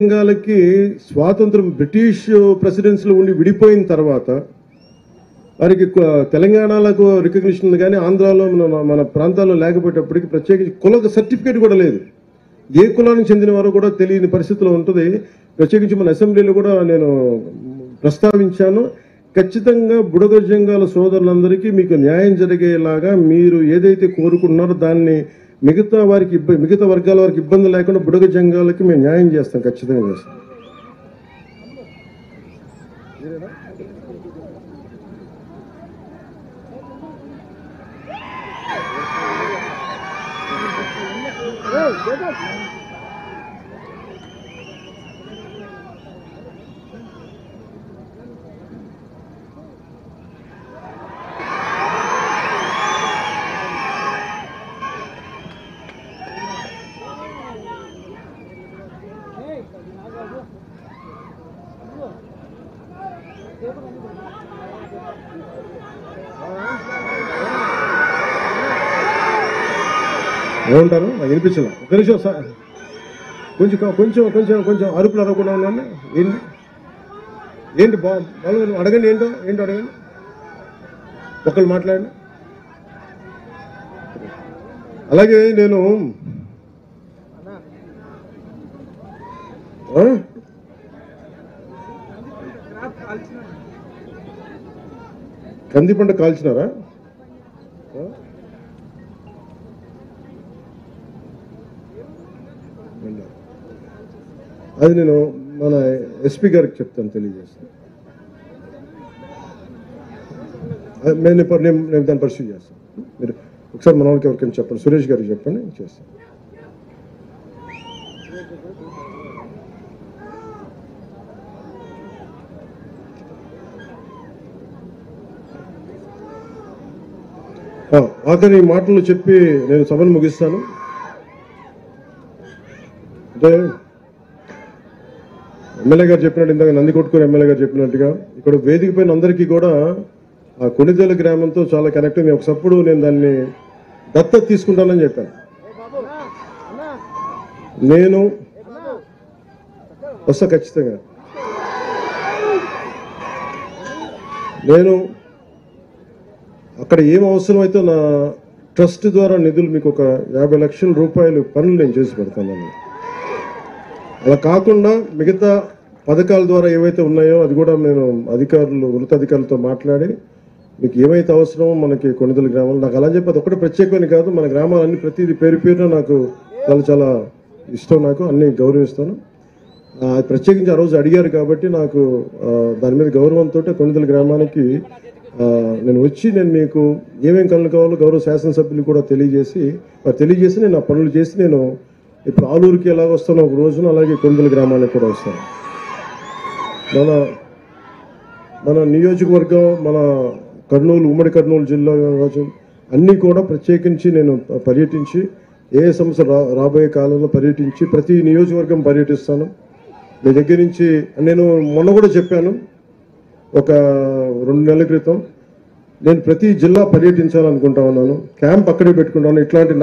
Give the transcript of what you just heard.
తెలంగాణకి స్వాతంత్రం బ్రిటిష్ ప్రెసిడెన్సీలో ఉండి విడిపోయిన తర్వాత వారికి తెలంగాణలకు రికగ్నిషన్ కానీ ఆంధ్రాలో మన ప్రాంతాల్లో లేకపోయేటప్పటికి ప్రత్యేకించి కుల సర్టిఫికేట్ కూడా లేదు. ఏ కులానికి చెందిన వారు కూడా తెలియని పరిస్థితిలో ఉంటుంది. ప్రత్యేకించి మన అసెంబ్లీలో కూడా నేను ప్రస్తావించాను. ఖచ్చితంగా బుడగ జంగాల సోదరులందరికీ మీకు న్యాయం జరిగేలాగా మీరు ఏదైతే కోరుకుంటున్నారో దాన్ని మిగతా వర్గాల వారికి ఇబ్బంది లేకుండా బుడగ జంగాలకి మేము న్యాయం చేస్తాం, ఖచ్చితంగా చేస్తాం. ఏమంటారు నాకు వినిపించదు. ఒక నిమిషం సార్, కొంచెం కొంచెం కొంచెం కొంచెం అరుపులు అరవకుండా ఉన్నాను. ఏంటి బాగా అడగండి, ఏంటో అడగండి, ఒకళ్ళు మాట్లాడండి. అలాగే నేను కంది పంట కాల్చినారా? అది నేను మన ఎస్పీ గారికి చెప్తాను, తెలియజేస్తాను. నేను దాన్ని పరిశీలి చేస్తాను. మీరు ఒకసారి మన వాళ్ళకి ఎవరికైనా చెప్పండి, సురేష్ గారికి చెప్పండి, చేస్తాను. ఆఖరి మాటలు చెప్పి నేను సభను ముగిస్తాను. అంటే ఎమ్మెల్యే గారు చెప్పినట్టు, ఇందాక నందికొట్కూరు ఎమ్మెల్యే గారు చెప్పినట్టుగా ఇక్కడ వేదిక పైన అందరికీ కూడా ఆ కొణిదేల గ్రామంతో చాలా కనెక్ట్ అయింది. ఒకప్పుడు నేను దాన్ని దత్తత తీసుకుంటానని చెప్పాను. నేను వస్తా ఖచ్చితంగా. నేను అక్కడ ఏం అవసరమైతే నా ట్రస్ట్ ద్వారా నిధులు మీకు ఒక 50 లక్షల రూపాయలు పనులు నేను చేసి పెడతాను. అలా కాకుండా మిగతా పథకాల ద్వారా ఏవైతే ఉన్నాయో అది కూడా నేను ఉన్నతాధికారులతో మాట్లాడి మీకు ఏమైతే అవసరమో మనకి కొణిదెల గ్రామంలో నాకు అలా చెప్పి అది ఒకటి ప్రత్యేకమైన కాదు, మన గ్రామాలన్నీ ప్రతిదీ పేరున నాకు చాలా చాలా ఇష్టం, నాకు అన్ని గౌరవిస్తాను. ప్రత్యేకించి ఆ రోజు అడిగారు కాబట్టి నాకు దాని మీద గౌరవంతో కొణిదెల గ్రామానికి నేను వచ్చి నేను మీకు ఏమేమి కళ్ళు కావాలో గౌరవ శాసనసభ్యులు కూడా తెలియజేసి నేను ఆ పనులు చేసి నేను ఇప్పుడు ఆలూరుకి ఎలాగ వస్తాను ఒక రోజున, అలాగే కొణిదెల గ్రామానికి కూడా వస్తాను. మన నియోజకవర్గం, మన కర్నూలు, ఉమ్మడి కర్నూలు జిల్లా కావచ్చు, అన్నీ కూడా ప్రత్యేకించి నేను పర్యటించి ఏ సమస్య రాబోయే కాలంలో పర్యటించి ప్రతి నియోజకవర్గం పర్యటిస్తాను. మీ దగ్గర నుంచి నేను మొన్న కూడా చెప్పాను, ఒక 2 నెలల క్రితం నేను ప్రతి జిల్లా పర్యటించాలనుకుంటా ఉన్నాను. క్యాంప్ అక్కడే పెట్టుకుంటాను. ఇట్లాంటి